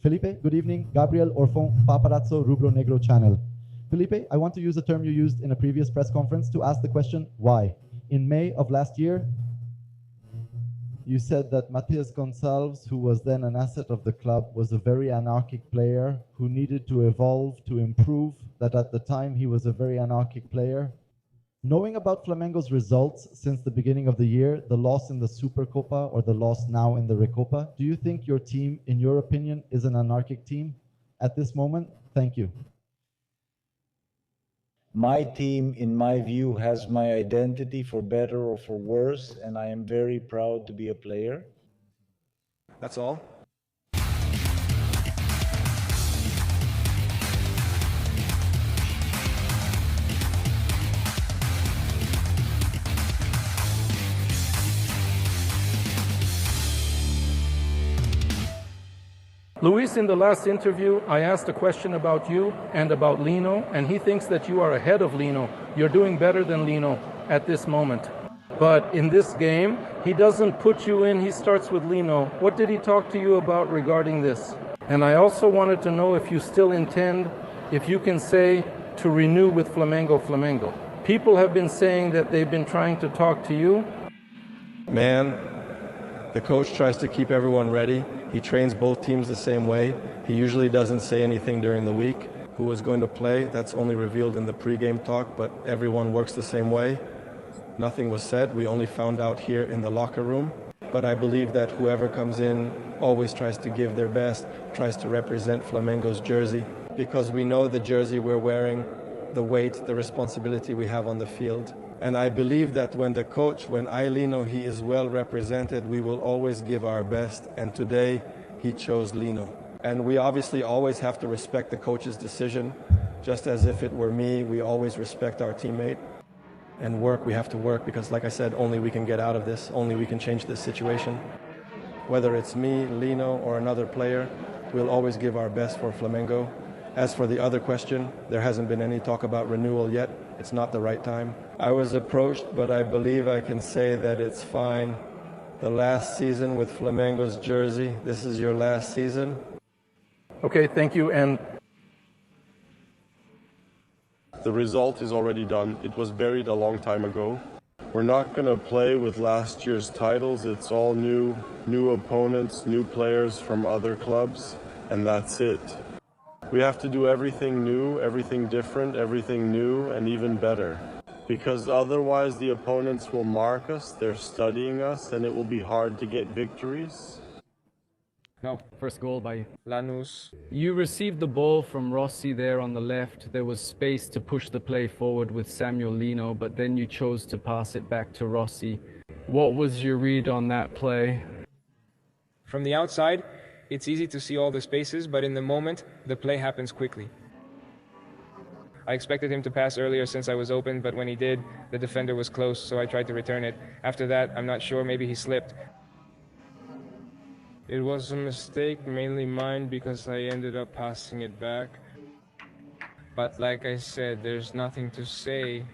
Filipe, good evening. Gabriel Orfon, Paparazzo Rubro Negro channel. Filipe, I want to use a term you used in a previous press conference to ask the question, why? In May of last year, you said that Matias Gonçalves, who was then an asset of the club, was a very anarchic player who needed to evolve, to improve, that at the time he was a very anarchic player. Knowing about Flamengo's results since the beginning of the year, the loss in the Supercopa or the loss now in the Recopa, do you think your team, in your opinion, is an anarchic team at this moment? Thank you. My team, in my view, has my identity for better or for worse, and I am very proud to be a player. That's all. Luís, in the last interview, I asked a question about you and about Lino, and he thinks that you are ahead of Lino. You're doing better than Lino at this moment. But in this game, he doesn't put you in, he starts with Lino. What did he talk to you about regarding this? And I also wanted to know if you still intend, if you can say, to renew with Flamengo. People have been saying that they've been trying to talk to you. Man, the coach tries to keep everyone ready. He trains both teams the same way. He usually doesn't say anything during the week. Who is going to play, that's only revealed in the pregame talk, but everyone works the same way. Nothing was said. We only found out here in the locker room. But I believe that whoever comes in always tries to give their best, tries to represent Flamengo's jersey, because we know the jersey we're wearing, the weight, the responsibility we have on the field. And I believe that when the coach, when Lino, he is well represented, we will always give our best. And today, he chose Lino. And we obviously always have to respect the coach's decision. Just as if it were me, we always respect our teammate. And work, we have to work, because like I said, only we can get out of this, only we can change this situation. Whether it's me, Lino, or another player, we'll always give our best for Flamengo. As for the other question, there hasn't been any talk about renewal yet. It's not the right time. I was approached, but I believe I can say that it's fine. The last season with Flamengo's jersey, this is your last season. Okay, thank you. And the result is already done. It was buried a long time ago. We're not going to play with last year's titles. It's all new opponents, new players from other clubs, and that's it. We have to do everything new, everything different, everything new, and even better. Because otherwise the opponents will mark us, they're studying us, and it will be hard to get victories. No, first goal by Lanús. You received the ball from Rossi there on the left. There was space to push the play forward with Samuel Lino, but then you chose to pass it back to Rossi. What was your read on that play? From the outside, it's easy to see all the spaces, but in the moment, the play happens quickly. I expected him to pass earlier since I was open, but when he did, the defender was close, so I tried to return it. After that, I'm not sure, maybe he slipped. It was a mistake, mainly mine, because I ended up passing it back. But like I said, there's nothing to say.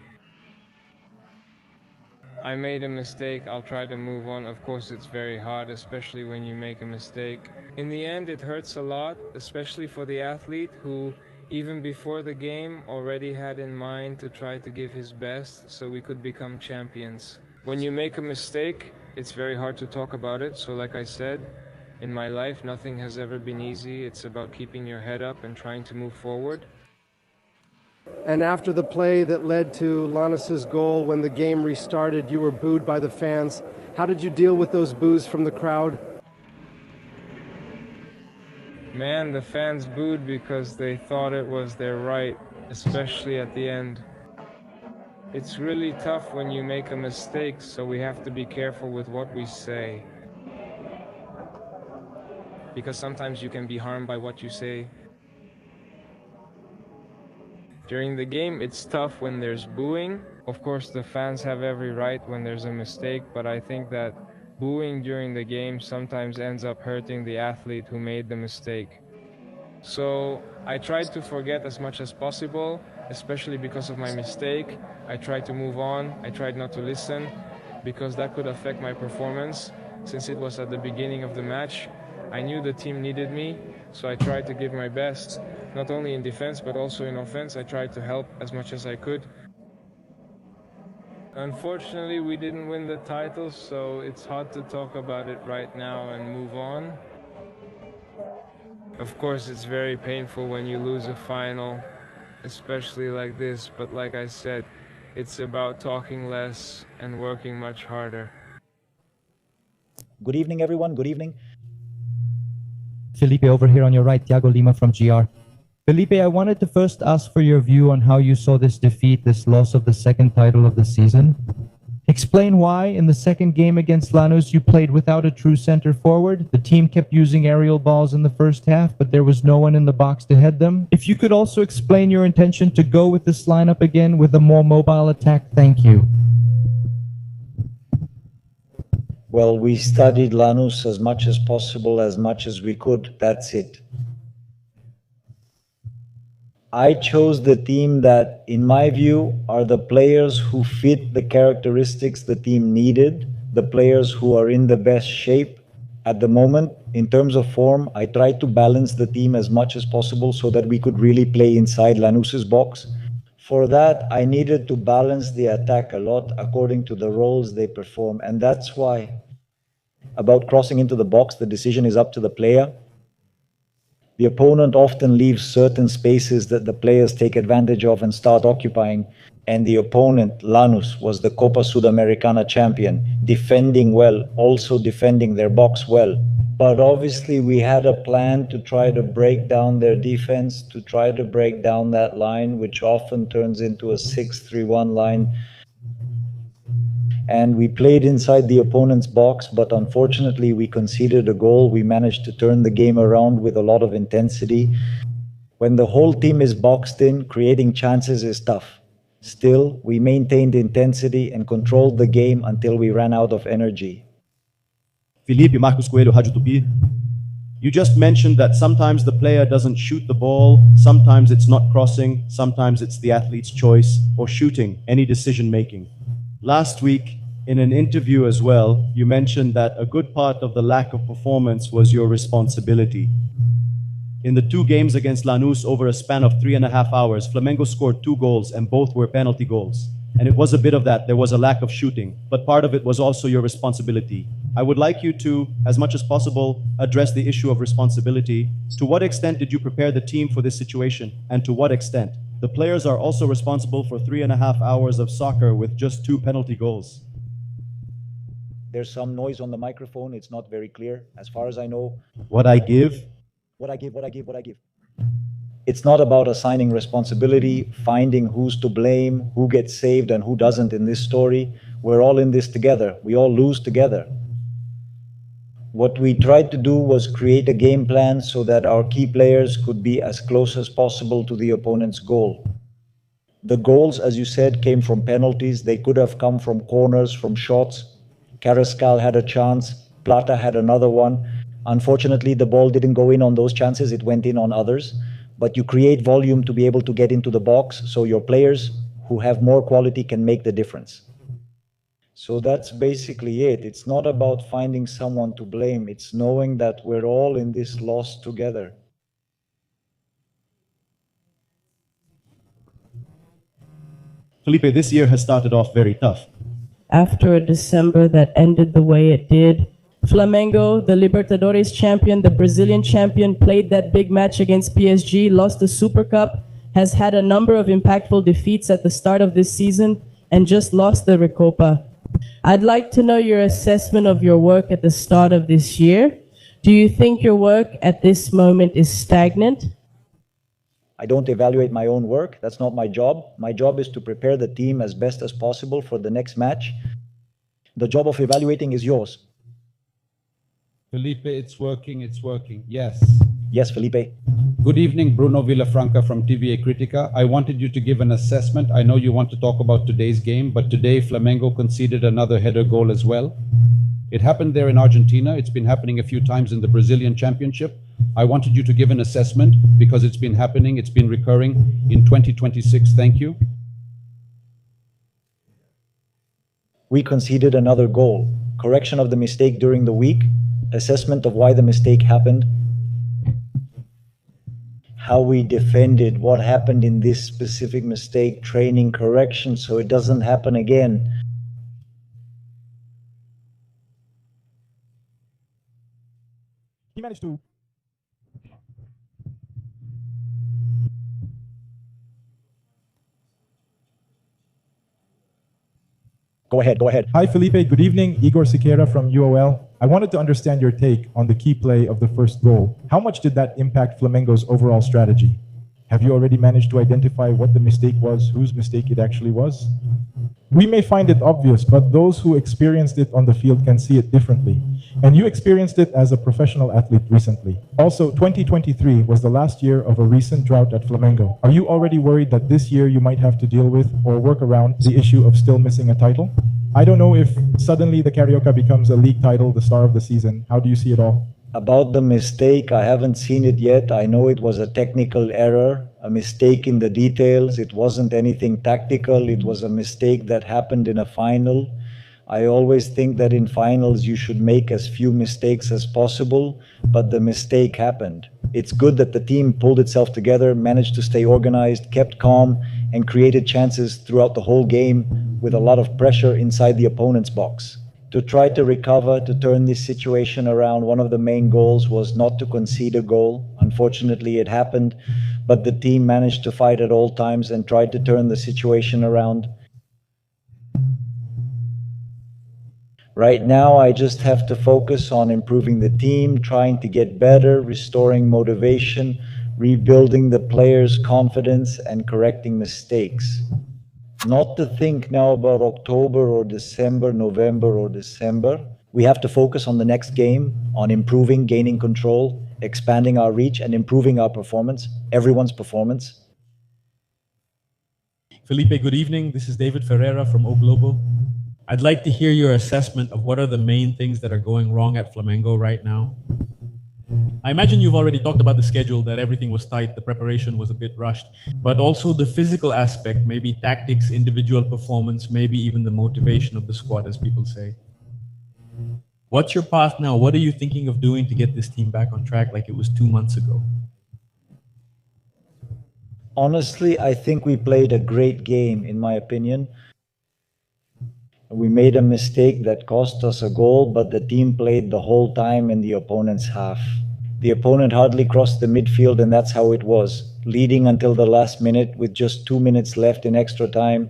I made a mistake, I'll try to move on. Of course, it's very hard, especially when you make a mistake. In the end, it hurts a lot, especially for the athlete who, even before the game, already had in mind to try to give his best so we could become champions. When you make a mistake, it's very hard to talk about it. So like I said, in my life, nothing has ever been easy. It's about keeping your head up and trying to move forward. And after the play that led to Lanús's goal, when the game restarted, you were booed by the fans. How did you deal with those boos from the crowd? Man, the fans booed because they thought it was their right, especially at the end. It's really tough when you make a mistake, so we have to be careful with what we say. Because sometimes you can be harmed by what you say. During the game, it's tough when there's booing. Of course, the fans have every right when there's a mistake, but I think that booing during the game sometimes ends up hurting the athlete who made the mistake. So I tried to forget as much as possible, especially because of my mistake. I tried to move on. I tried not to listen because that could affect my performance. Since it was at the beginning of the match, I knew the team needed me, so I tried to give my best, not only in defense but also in offense. I tried to help as much as I could. Unfortunately, we didn't win the title, so it's hard to talk about it right now and move on. Of course, it's very painful when you lose a final, especially like this, but like I said, it's about talking less and working much harder. Good evening, everyone. Good evening. Filipe over here on your right, Thiago Lima from GR. Filipe, I wanted to first ask for your view on how you saw this defeat, this loss of the second title of the season. Explain why, in the second game against Lanús, you played without a true center forward. The team kept using aerial balls in the first half, but there was no one in the box to head them. If you could also explain your intention to go with this lineup again with a more mobile attack, thank you. Well, we studied Lanús as much as possible, as much as we could. That's it. I chose the team that, in my view, are the players who fit the characteristics the team needed, the players who are in the best shape at the moment. In terms of form, I tried to balance the team as much as possible so that we could really play inside Lanús's box. For that, I needed to balance the attack a lot according to the roles they perform. And that's why, about crossing into the box, the decision is up to the player. The opponent often leaves certain spaces that the players take advantage of and start occupying. And the opponent, Lanús, was the Copa Sudamericana champion, defending well, also defending their box well. But obviously we had a plan to try to break down their defense, to try to break down that line, which often turns into a 6-3-1 line. And we played inside the opponent's box, but unfortunately we conceded a goal. We managed to turn the game around with a lot of intensity. When the whole team is boxed in, creating chances is tough. Still, we maintained intensity and controlled the game until we ran out of energy. Filipe, Marcos Coelho, Rádio Tupi. You just mentioned that sometimes the player doesn't shoot the ball, sometimes it's not crossing, sometimes it's the athlete's choice, or shooting, any decision making. Last week, in an interview as well, you mentioned that a good part of the lack of performance was your responsibility. In the 2 games against Lanús over a span of 3.5 hours, Flamengo scored 2 goals and both were penalty goals. And it was a bit of that, there was a lack of shooting, but part of it was also your responsibility. I would like you to, as much as possible, address the issue of responsibility. To what extent did you prepare the team for this situation, and to what extent? The players are also responsible for 3.5 hours of soccer with just 2 penalty goals. There's some noise on the microphone, it's not very clear. As far as I know, What I give? What I give. It's not about assigning responsibility, finding who's to blame, who gets saved and who doesn't in this story. We're all in this together. We all lose together. What we tried to do was create a game plan so that our key players could be as close as possible to the opponent's goal. The goals, as you said, came from penalties. They could have come from corners, from shots. Carrascal had a chance. Plata had another one. Unfortunately, the ball didn't go in on those chances. It went in on others. But you create volume to be able to get into the box, so your players who have more quality can make the difference. So that's basically it. It's not about finding someone to blame. It's knowing that we're all in this loss together. Filipe, this year has started off very tough. After a December that ended the way it did, Flamengo, the Libertadores champion, the Brazilian champion, played that big match against PSG, lost the Super Cup, has had a number of impactful defeats at the start of this season, and just lost the Recopa. I'd like to know your assessment of your work at the start of this year. Do you think your work at this moment is stagnant? I don't evaluate my own work. That's not my job. My job is to prepare the team as best as possible for the next match. The job of evaluating is yours. Filipe, it's working, yes. Yes, Filipe. Good evening, Bruno Villafranca from TVA Critica. I wanted you to give an assessment. I know you want to talk about today's game, but today Flamengo conceded another header goal as well. It happened there in Argentina. It's been happening a few times in the Brazilian Championship. I wanted you to give an assessment because it's been happening, it's been recurring in 2026. Thank you. We conceded another goal. Correction of the mistake during the week. assessment of why the mistake happened, how we defended, what happened in this specific mistake, training, correction, so it doesn't happen again. He managed to Go ahead. Hi, Filipe. Good evening. Igor Siqueira from UOL. I wanted to understand your take on the key play of the first goal. How much did that impact Flamengo's overall strategy? Have you already managed to identify what the mistake was, whose mistake it actually was? We may find it obvious, but those who experienced it on the field can see it differently. And you experienced it as a professional athlete recently. Also, 2023 was the last year of a recent drought at Flamengo. Are you already worried that this year you might have to deal with or work around the issue of still missing a title? I don't know if suddenly the Carioca becomes a league title, the star of the season. How do you see it all? About the mistake, I haven't seen it yet. I know it was a technical error, a mistake in the details. It wasn't anything tactical. It was a mistake that happened in a final. I always think that in finals you should make as few mistakes as possible, but the mistake happened. It's good that the team pulled itself together, managed to stay organized, kept calm, and created chances throughout the whole game with a lot of pressure inside the opponent's box. To try to recover, to turn this situation around, one of the main goals was not to concede a goal. Unfortunately, it happened, but the team managed to fight at all times and tried to turn the situation around. Right now, I just have to focus on improving the team, trying to get better, restoring motivation, rebuilding the players' confidence, and correcting mistakes. Not to think now about October or December, November or December. We have to focus on the next game, on improving, gaining control, expanding our reach, and improving our performance, everyone's performance. Filipe, good evening. This is David Ferreira from O Globo. I'd like to hear your assessment of what are the main things that are going wrong at Flamengo right now. I imagine you've already talked about the schedule, that everything was tight, the preparation was a bit rushed, but also the physical aspect, maybe tactics, individual performance, maybe even the motivation of the squad, as people say. What's your path now? What are you thinking of doing to get this team back on track like it was 2 months ago? Honestly, I think we played a great game, in my opinion. We made a mistake that cost us a goal, but the team played the whole time in the opponent's half. The opponent hardly crossed the midfield, and that's how it was, leading until the last minute with just 2 minutes left in extra time.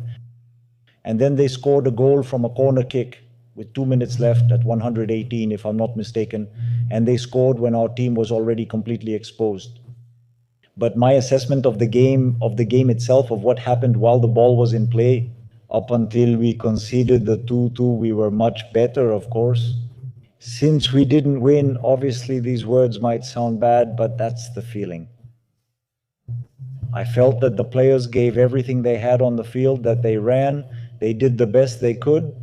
And then they scored a goal from a corner kick with 2 minutes left at 118, if I'm not mistaken. And they scored when our team was already completely exposed. But my assessment of the game itself, of what happened while the ball was in play, up until we conceded the 2-2, we were much better, of course. Since we didn't win, obviously these words might sound bad, but that's the feeling. I felt that the players gave everything they had on the field, that they ran, they did the best they could.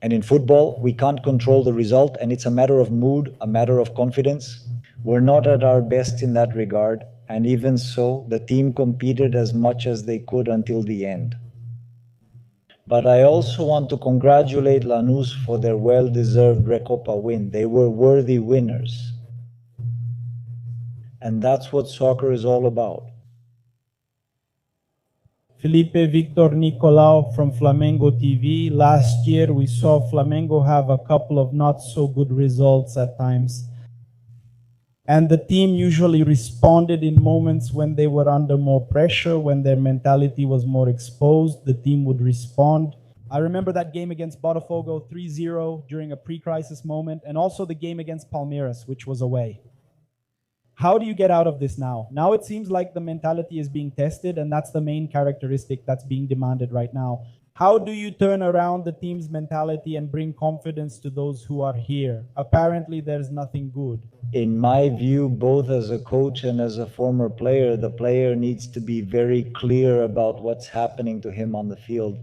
And in football, we can't control the result, and it's a matter of mood, a matter of confidence. We're not at our best in that regard, and even so, the team competed as much as they could until the end. But I also want to congratulate Lanús for their well-deserved Recopa win. They were worthy winners. And that's what soccer is all about. Filipe Victor Nicolau from Flamengo TV. Last year we saw Flamengo have a couple of not so good results at times. And the team usually responded in moments when they were under more pressure, when their mentality was more exposed, the team would respond. I remember that game against Botafogo 3-0 during a pre-crisis moment, and also the game against Palmeiras, which was away. How do you get out of this now? Now it seems like the mentality is being tested, and that's the main characteristic that's being demanded right now. How do you turn around the team's mentality and bring confidence to those who are here? Apparently, there's nothing good. In my view, both as a coach and as a former player, the player needs to be very clear about what's happening to him on the field.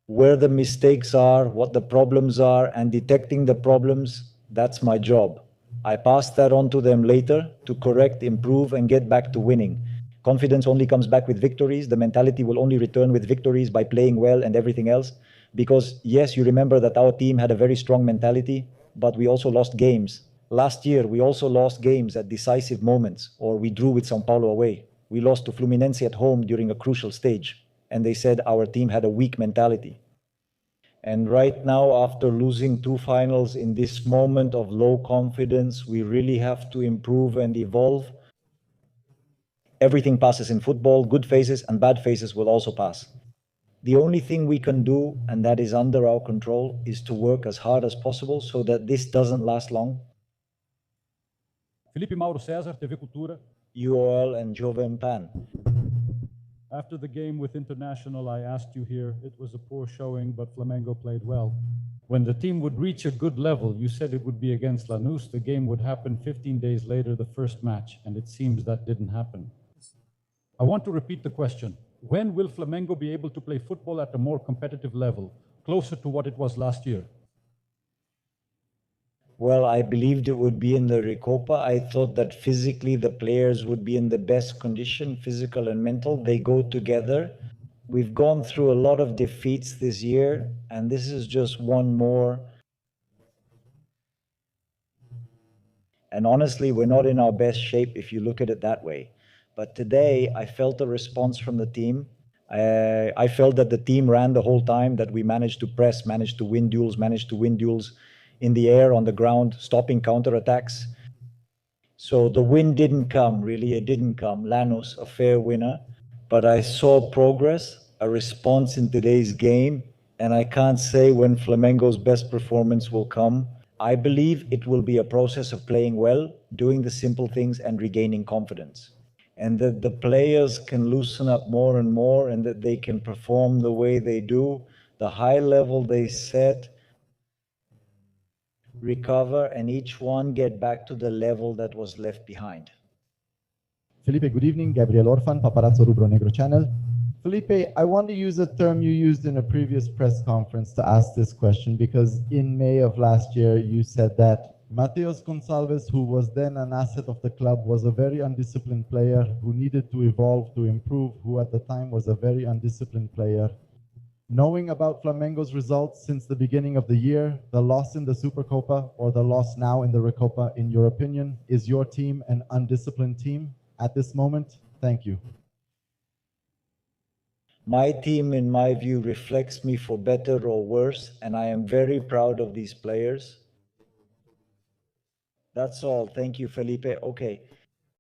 Where the mistakes are, what the problems are, and detecting the problems, that's my job. I pass that on to them later to correct, improve, and get back to winning. Confidence only comes back with victories. The mentality will only return with victories by playing well and everything else. Because yes, you remember that our team had a very strong mentality. but we also lost games. Last year, we also lost games at decisive moments, or we drew with São Paulo away. We lost to Fluminense at home during a crucial stage, and they said our team had a weak mentality. And right now, after losing 2 finals in this moment of low confidence, we really have to improve and evolve. Everything passes in football, good phases and bad phases will also pass. The only thing we can do, and that is under our control, is to work as hard as possible so that this doesn't last long. Filipe Mauro César, TV Cultura. UOL and Jovem Pan. After the game with International, I asked you here, it was a poor showing, but Flamengo played well. When the team would reach a good level, you said it would be against Lanús. The game would happen 15 days later, the first match, and it seems that didn't happen. I want to repeat the question. When will Flamengo be able to play football at a more competitive level, closer to what it was last year? Well, I believed it would be in the Recopa. I thought that physically the players would be in the best condition, physical and mental. They go together. We've gone through a lot of defeats this year, and this is just one more. And honestly, we're not in our best shape if you look at it that way. But today, I felt a response from the team. I felt that the team ran the whole time, that we managed to press, managed to win duels in the air, on the ground, stopping counterattacks. So the win didn't come, really, it didn't come. Lanús, a fair winner. But I saw progress, a response in today's game, and I can't say when Flamengo's best performance will come. I believe it will be a process of playing well, doing the simple things and regaining confidence. And that the players can loosen up more and more, and that they can perform the way they do, the high level they set, recover, and each one get back to the level that was left behind. Filipe, good evening. Gabriel Orfan, Paparazzo Rubro Negro channel. Filipe, I want to use a term you used in a previous press conference to ask this question, because in May of last year, you said that Mateus Gonçalves, who was then an asset of the club, was a very undisciplined player who needed to evolve, to improve, who at the time was a very undisciplined player. Knowing about Flamengo's results since the beginning of the year, the loss in the Supercopa or the loss now in the Recopa, in your opinion, is your team an undisciplined team at this moment? Thank you. My team, in my view, reflects me for better or worse, and I am very proud of these players. That's all. Thank you, Felipe. Okay.